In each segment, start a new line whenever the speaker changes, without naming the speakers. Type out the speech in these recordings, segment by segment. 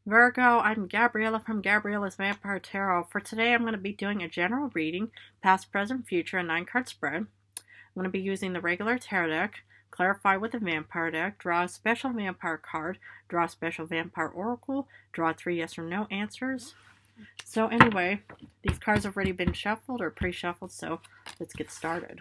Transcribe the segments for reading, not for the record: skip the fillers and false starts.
Virgo, I'm Gabriella from Gabriella's Vampire Tarot. For today, I'm going to be doing a general reading, past, present, future, a 9-card spread. I'm going to be using the regular tarot deck, clarify with the vampire deck, draw a special vampire card, draw a special vampire oracle, draw 3 yes or no answers. So anyway, these cards have already been shuffled or pre-shuffled, so let's get started.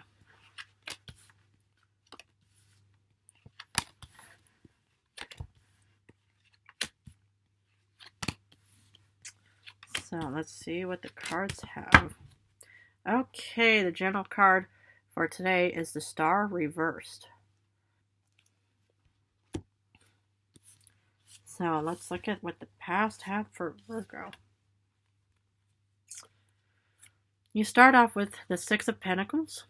So let's see what the cards have. Okay, the general card for today is the Star reversed. So let's look at what the past had for Virgo. You start off with the Six of Pentacles,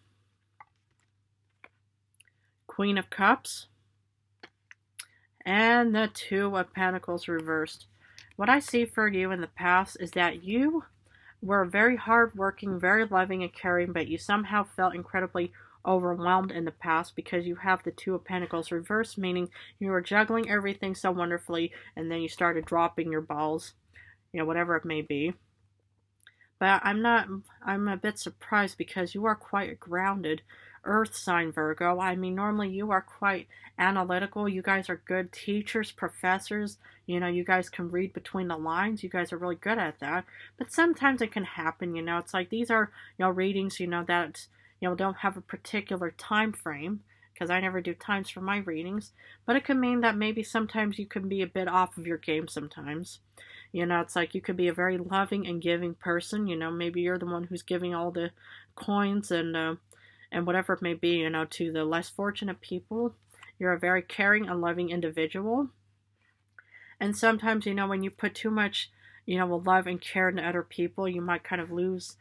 Queen of Cups, and the Two of Pentacles reversed. What I see for you in the past is that you were very hardworking, very loving and caring, but you somehow felt incredibly overwhelmed in the past because you have the Two of Pentacles reversed, meaning you were juggling everything so wonderfully and then you started dropping your balls, whatever it may be. But I'm a bit surprised because you are quite a grounded earth sign, Virgo. I mean, normally you are quite analytical. You guys are good teachers, professors. You guys can read between the lines. You guys are really good at that. But sometimes it can happen, It's like these are, readings, that, don't have a particular time frame because I never do times for my readings. But it can mean that maybe sometimes you can be a bit off of your game sometimes. It's like you could be a very loving and giving person. Maybe you're the one who's giving all the coins and whatever it may be, to the less fortunate people. You're a very caring and loving individual. And sometimes, when you put too much, love and care into other people, you might kind of lose,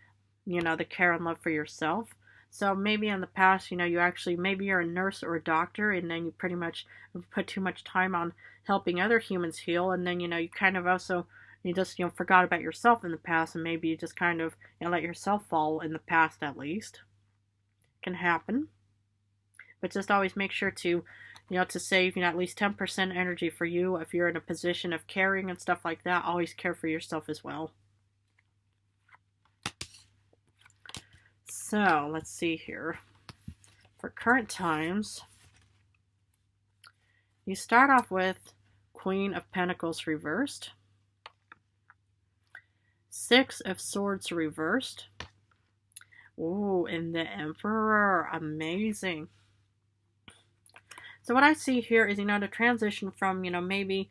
the care and love for yourself. So maybe in the past, maybe you're a nurse or a doctor, and then you pretty much put too much time on helping other humans heal, and then, you kind of also, you just, forgot about yourself in the past, and maybe you just kind of, let yourself fall in the past at least. Can happen. But just always make sure to, to save, at least 10% energy for you. If you're in a position of caring and stuff like that, always care for yourself as well. So, let's see here. For current times, you start off with Queen of Pentacles reversed, Six of Swords reversed. Ooh, and the Emperor. Amazing. So what I see here is, the transition from, maybe,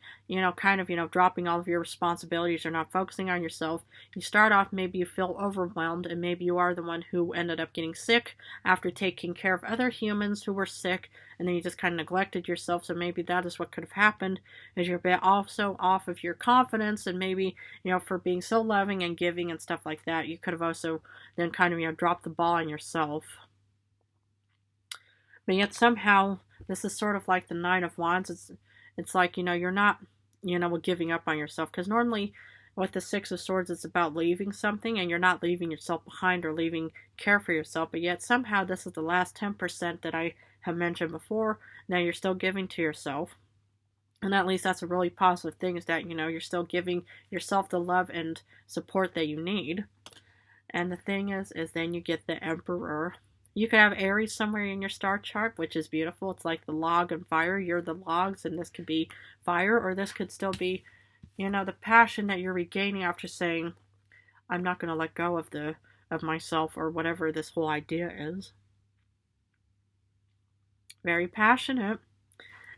kind of, dropping all of your responsibilities or not focusing on yourself. You start off, maybe you feel overwhelmed, and maybe you are the one who ended up getting sick after taking care of other humans who were sick, and then you just kind of neglected yourself. So maybe that is what could have happened, is you're a bit also off of your confidence, and maybe, for being so loving and giving and stuff like that, you could have also then kind of, dropped the ball on yourself. But yet somehow, this is sort of like the Nine of Wands. It's like, you're not, giving up on yourself. Because normally with the Six of Swords, it's about leaving something, and you're not leaving yourself behind or leaving care for yourself. But yet somehow this is the last 10% that I have mentioned before. Now you're still giving to yourself. And at least that's a really positive thing, is that, you're still giving yourself the love and support that you need. And the thing is then you get the Emperor. You could have Aries somewhere in your star chart, which is beautiful. It's like the log and fire. You're the logs, and this could be fire, or this could still be, the passion that you're regaining after saying, I'm not going to let go of myself, or whatever this whole idea is. Very passionate.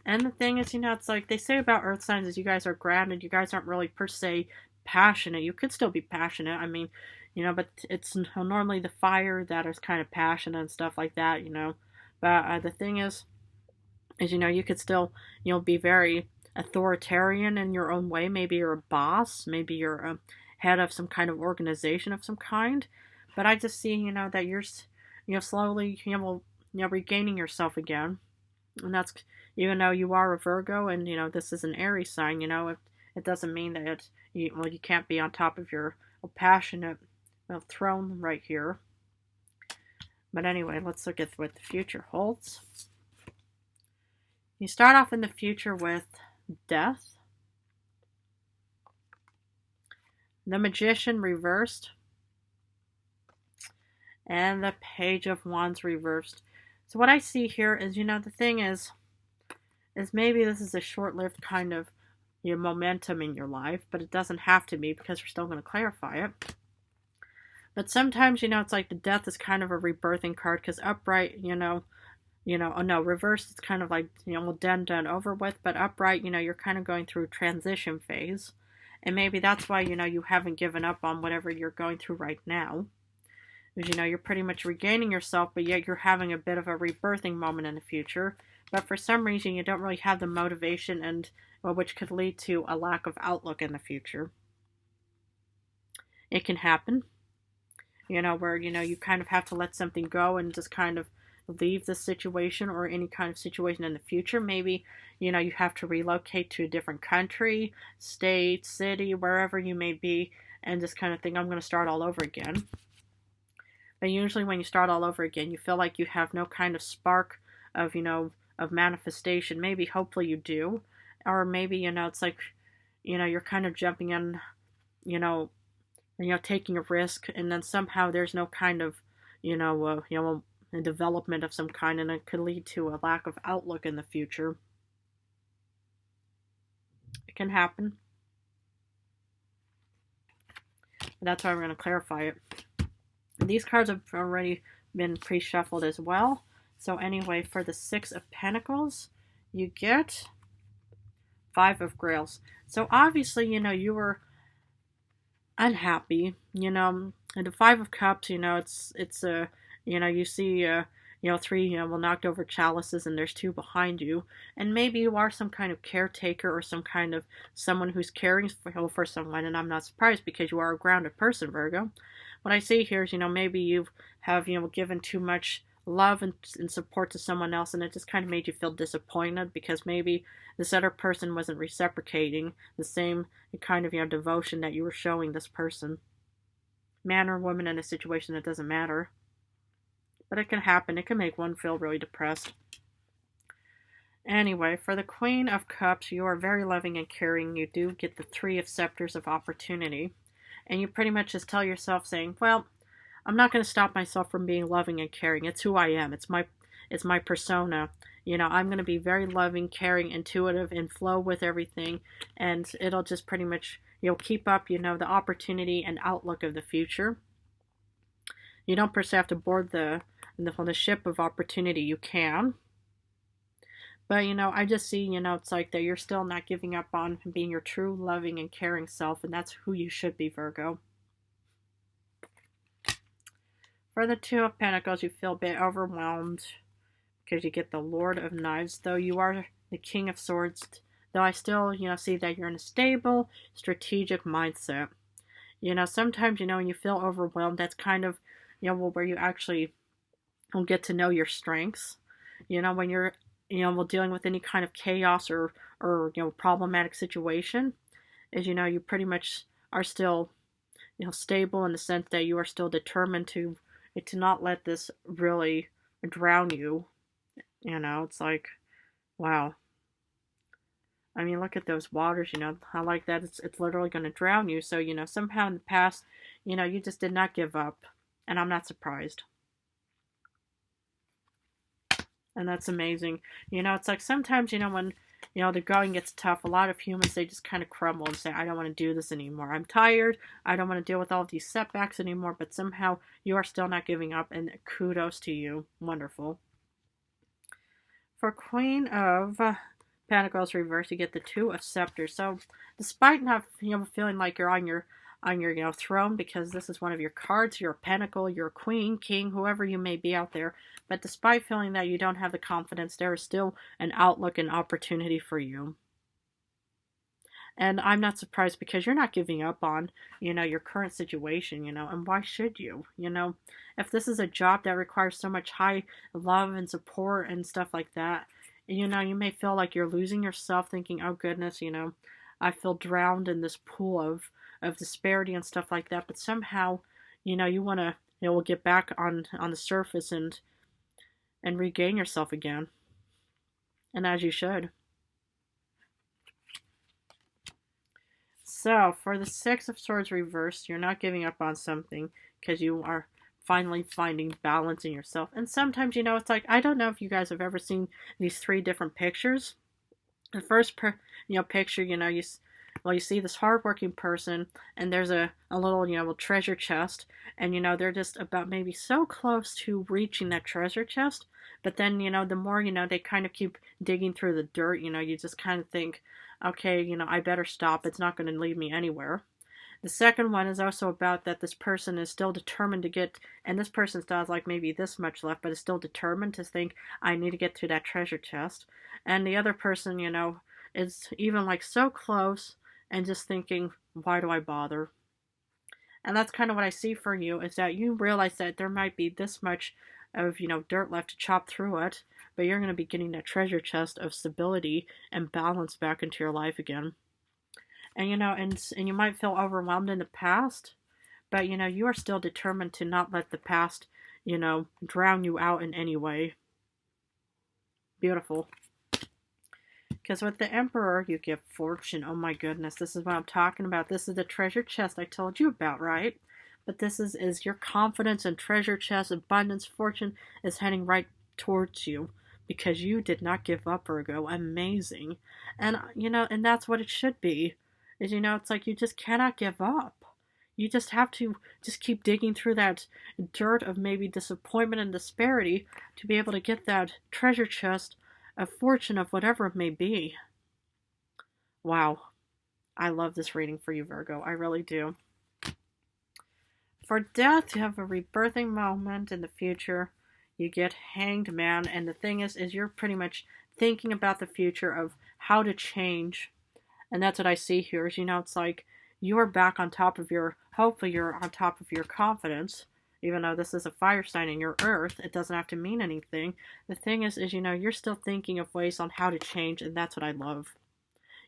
And the thing is, it's like they say about earth signs is you guys are grounded. You guys aren't really per se passionate. You could still be passionate. I mean, but it's normally the fire that is kind of passionate and stuff like that, But the thing is, you could still, be very authoritarian in your own way. Maybe you're a boss. Maybe you're a head of some kind of organization of some kind. But I just see, that you're, slowly, regaining yourself again. And that's, even though you are a Virgo and, this is an Aries sign, it doesn't mean that you can't be on top of your passionate throne right here. But anyway, let's look at what the future holds. You start off in the future with death, The Magician reversed, and the Page of Wands reversed. So what I see here is, the thing is maybe this is a short-lived kind of momentum in your life, but it doesn't have to be, because we're still going to clarify it. But sometimes, it's like the Death is kind of a rebirthing card, because upright, oh no, reversed, it's kind of like, well, done, over with, but upright, you're kind of going through a transition phase. And maybe that's why, you haven't given up on whatever you're going through right now. Because, you're pretty much regaining yourself, but yet you're having a bit of a rebirthing moment in the future. But for some reason, you don't really have the motivation, and which could lead to a lack of outlook in the future. It can happen, where, you kind of have to let something go and just kind of leave the situation or any kind of situation in the future. Maybe, you have to relocate to a different country, state, city, wherever you may be, and just kind of think, I'm going to start all over again. But usually when you start all over again, you feel like you have no kind of spark of, of manifestation. Maybe, hopefully you do. Or maybe, it's like, you're kind of jumping in, taking a risk, and then somehow there's no kind of, a development of some kind, and it could lead to a lack of outlook in the future. It can happen. That's why we're going to clarify it. These cards have already been pre-shuffled as well. So anyway, for the Six of Pentacles, you get Five of Grails. So obviously, you were unhappy, and the Five of Cups, it's a, you see, three, knocked over chalices, and there's two behind you, and maybe you are some kind of caretaker or some kind of someone who's caring for someone, and I'm not surprised because you are a grounded person, Virgo. What I see here is, maybe you have, given too much love and support to someone else, and it just kind of made you feel disappointed because maybe this other person wasn't reciprocating the same kind of, devotion that you were showing this person. Man or woman in a situation, that doesn't matter. But it can happen. It can make one feel really depressed. Anyway, for the Queen of Cups, you are very loving and caring. You do get the Three of Scepters of Opportunity. And you pretty much just tell yourself saying, well, I'm not going to stop myself from being loving and caring. It's who I am. It's my persona. I'm going to be very loving, caring, intuitive, and flow with everything. And it'll just pretty much, keep up, the opportunity and outlook of the future. You don't per se have to board the ship of opportunity. You can. But, I just see, it's like that you're still not giving up on being your true, loving, and caring self. And that's who you should be, Virgo. For the Two of Pentacles, you feel a bit overwhelmed because you get the Lord of Knives. Though you are the King of Swords, though I still, see that you're in a stable, strategic mindset. Sometimes, when you feel overwhelmed, that's kind of, where you actually will get to know your strengths. When you're, dealing with any kind of chaos or problematic situation, is, you pretty much are still, stable in the sense that you are still determined to not let this really drown you. It's like, wow. I mean, look at those waters, I like that. It's literally going to drown you. So, somehow in the past, you just did not give up. And I'm not surprised. And that's amazing. It's like sometimes, when, the going gets tough, a lot of humans, they just kind of crumble and say, I don't want to do this anymore. I'm tired. I don't want to deal with all of these setbacks anymore. But somehow you are still not giving up. And kudos to you. Wonderful. For Queen of Pentacles reverse, you get the Two of Scepters. So despite not, feeling like you're on your throne, because this is one of your cards, you're a pentacle, you're a queen, king, whoever you may be out there, but despite feeling that you don't have the confidence, there is still an outlook and opportunity for you. And I'm not surprised because you're not giving up on, your current situation, and why should you? If this is a job that requires so much high love and support and stuff like that, you may feel like you're losing yourself thinking, oh goodness, I feel drowned in this pool of disparity and stuff like that, but somehow, you want to, get back on the surface and regain yourself again. And as you should. So, for the Six of Swords reversed, you're not giving up on something because you are finally finding balance in yourself. And sometimes, it's like, I don't know if you guys have ever seen these three different pictures. The first, picture, you see this hardworking person, and there's a little, treasure chest, and, they're just about maybe so close to reaching that treasure chest. But then, the more, they kind of keep digging through the dirt, you just kind of think, okay, I better stop. It's not going to lead me anywhere. The second one is also about that this person is still determined to get, and this person still has like maybe this much left, but is still determined to think, I need to get to that treasure chest. And the other person, is even like so close and just thinking, why do I bother? And that's kind of what I see for you, is that you realize that there might be this much of, dirt left to chop through it, but you're going to be getting that treasure chest of stability and balance back into your life again. And, and you might feel overwhelmed in the past, but, you are still determined to not let the past, drown you out in any way. Beautiful. Because with the Emperor, you get fortune. Oh my goodness, this is what I'm talking about. This is the treasure chest I told you about, right? But this is your confidence and treasure chest, abundance, fortune is heading right towards you. Because you did not give up, Virgo. Amazing. And, and that's what it should be. Is, it's like you just cannot give up. You just have to just keep digging through that dirt of maybe disappointment and disparity to be able to get that treasure chest of fortune of whatever it may be. Wow. I love this reading for you, Virgo. I really do. For death, you have a rebirthing moment in the future. You get Hanged Man, and the thing is you're pretty much thinking about the future of how to change. And that's what I see here is, it's like you're back on top of hopefully you're on top of your confidence, even though this is a fire sign in your earth, it doesn't have to mean anything. The thing is you're still thinking of ways on how to change, and that's what I love.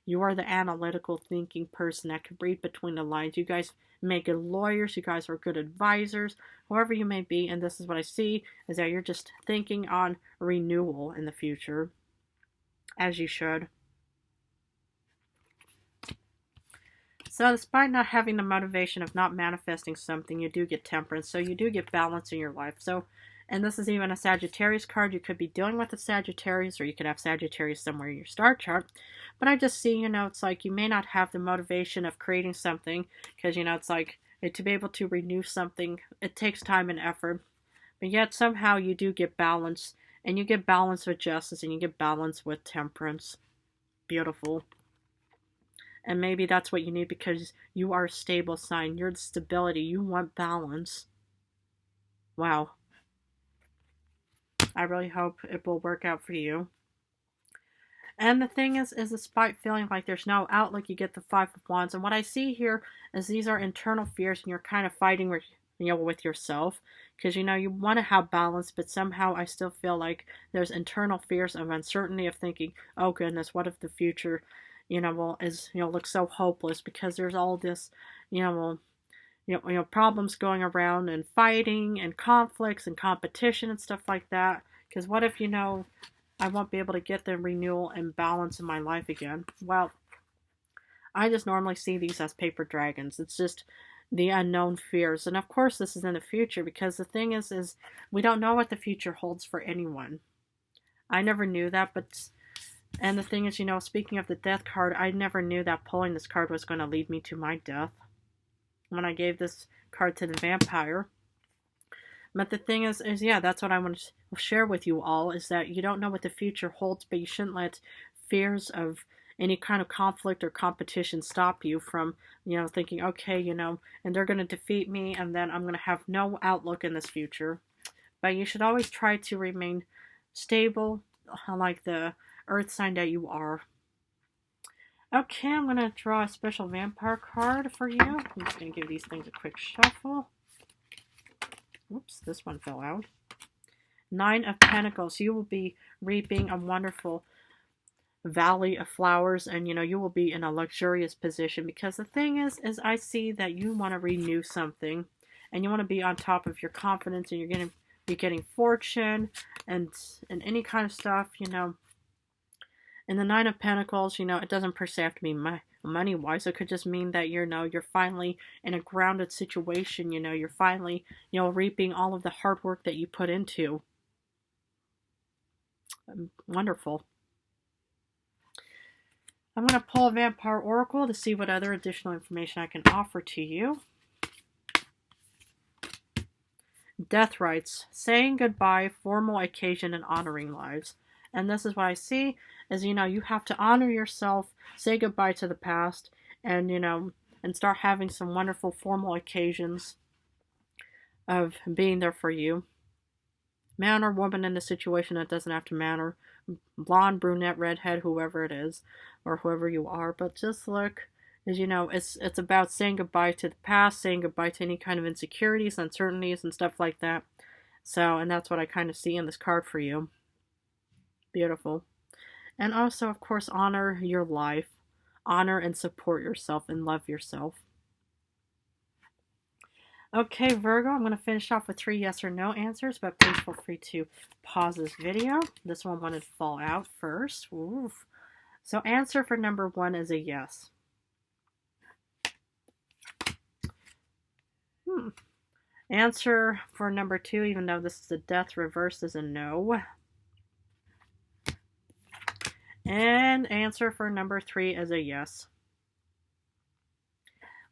You are the analytical thinking person that can read between the lines. You guys make good lawyers, you guys are good advisors, whoever you may be, and this is what I see, is that you're just thinking on renewal in the future, as you should. So despite not having the motivation of not manifesting something, you do get temperance. So you do get balance in your life. So, and this is even a Sagittarius card. You could be dealing with a Sagittarius, or you could have Sagittarius somewhere in your star chart. But I just see, it's like you may not have the motivation of creating something because, it's like to be able to renew something, it takes time and effort. But yet somehow you do get balance, and you get balance with justice, and you get balance with temperance. Beautiful. And maybe that's what you need because you are a stable sign. You're the stability. You want balance. Wow. I really hope it will work out for you. And the thing is despite feeling like there's no outlook, you get the Five of Wands. And what I see here is these are internal fears, and you're kind of fighting with, with yourself. Because, you want to have balance, but somehow I still feel like there's internal fears of uncertainty of thinking, oh goodness, what if the future looks so hopeless because there's all this, problems going around and fighting and conflicts and competition and stuff like that. Because what if, I won't be able to get the renewal and balance in my life again? Well, I just normally see these as paper dragons. It's just the unknown fears. And of course, this is in the future because the thing is we don't know what the future holds for anyone. I never knew that, and the thing is, speaking of the death card, I never knew that pulling this card was going to lead me to my death when I gave this card to the vampire. But the thing is yeah, that's what I want to share with you all, is that you don't know what the future holds, but you shouldn't let fears of any kind of conflict or competition stop you from, thinking, okay, and they're going to defeat me, and then I'm going to have no outlook in this future. But you should always try to remain stable, like the earth sign that you are. Okay, I'm going to draw a special vampire card for you. I'm just going to give these things a quick shuffle. Oops, this one fell out. Nine of Pentacles. You will be reaping a wonderful valley of flowers, and you will be in a luxurious position, because the thing is I see that you want to renew something, and you want to be on top of your confidence, and you're going to be getting fortune and any kind of stuff, And the Nine of Pentacles, it doesn't per se have to be money-wise. It could just mean that, you're finally in a grounded situation, you're finally, reaping all of the hard work that you put into. Wonderful. I'm going to pull a Vampire Oracle to see what other additional information I can offer to you. Death rites, saying goodbye, formal occasion, and honoring lives. And this is what I see is, you have to honor yourself, say goodbye to the past, and, and start having some wonderful formal occasions of being there for you. Man or woman in the situation, it doesn't have to matter. Blonde, brunette, redhead, whoever it is, or whoever you are. But just look, as it's about saying goodbye to the past, saying goodbye to any kind of insecurities, uncertainties, and stuff like that. So, and that's what I kind of see in this card for you. Beautiful. And also, of course, honor your life. Honor and support yourself and love yourself. Okay, Virgo, I'm going to finish off with 3 yes or no answers, but please feel free to pause this video. This one wanted to fall out first. Oof. So answer for number 1 is a yes. Answer for number 2, even though this is a death reversed, is a no. And answer for number 3 is a yes.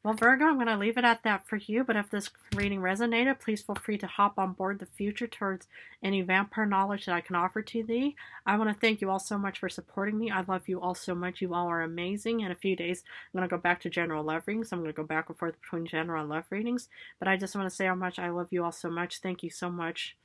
Well, Virgo, I'm going to leave it at that for you, but if this reading resonated, please feel free to hop on board the future towards any vampire knowledge that I can offer to thee. I want to thank you all so much for supporting me. I love you all so much. You all are amazing. In a few days, I'm going to go back to general love readings. I'm going to go back and forth between general and love readings, but I just want to say how much I love you all so much. Thank you so much